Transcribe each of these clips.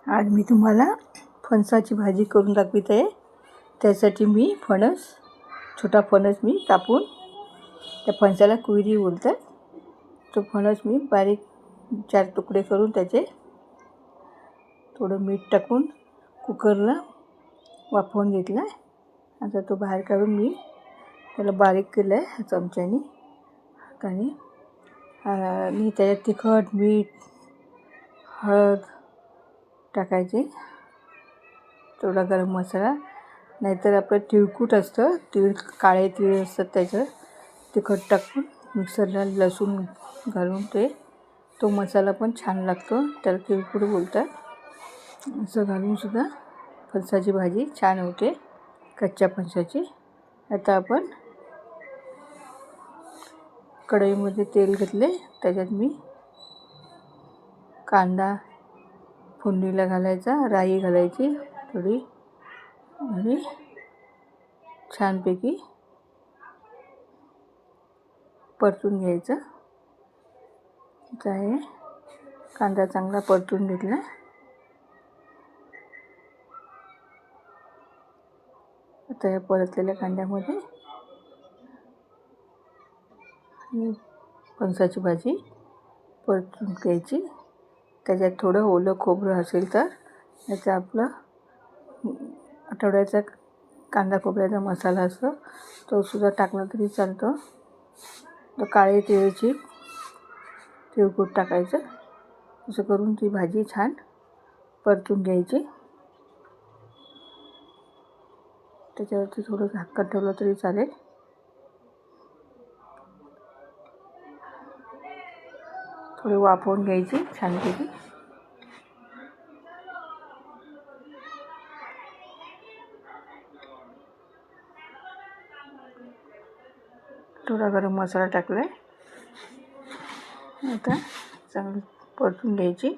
आज मी तुम्हाला फणसाची भाजी करून दाखवित आहे। त्यासाठी मी छोटा फणस मी कापून, त्या फणसाला कुयरी बोलतात, तो फणस मी बारीक 4 तुकडे करून त्याचे थोडं मीठ टाकून कुकरला वाफवून घेतला। आता तो बाहेर काढून मी त्याला बारीक केलं आहे चमच्याने हाताने। आणि त्याच्यात तिखट, मीठ, हळद टाकायचे, थोडा गरम मसाला, नाहीतर आपलं तिळकूट असतं, काळे तीळ असतात, त्याचं तिखट टाकून मिक्सरला लसूण घालून तो मसाला पण छान लागतो, त्याला तिळकूट बोलतात। असं घालूनसुद्धा फणसाची भाजी छान होते, कच्च्या फणसाची। आता आपण कढईमध्ये तेल घेतले, त्याच्यात मी कांदा फोडणीला घालायचा, राई घालायची थोडी, आणि छानपैकी परतून घ्यायचं। आहे कांदा चांगला परतून घेतला। आता या परतलेल्या कांद्यामध्ये फणसाची भाजी परतून घ्यायची। त्याच्यात थोडं ओलं खोबरं असेल तर, याचा आपला आठवड्याचा कांदा खोबऱ्याचा मसाला असतो, तो सुद्धा टाकला तरी चालतो। तो काळे तिळकूट टाकायचं। असं करून ती भाजी छान परतून घ्यायची। त्याच्यावरती थोडं झाकण ठेवलं तरी चालेल। थोडी वाफवून घ्यायची छानपैकी। थोडा गरम मसाला टाकला आहे। आता चांगली परतून घ्यायची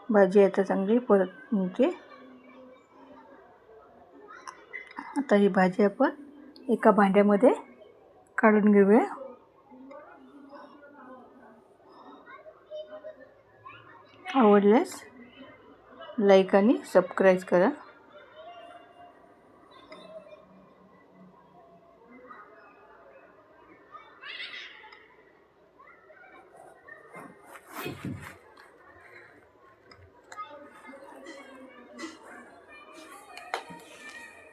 भाजी। आता चांगली परतून आता ही भाजी आपण एका भांड्यामध्ये काढून घेऊया। आवडल्यास लाईक आणि सबस्क्राईब करा।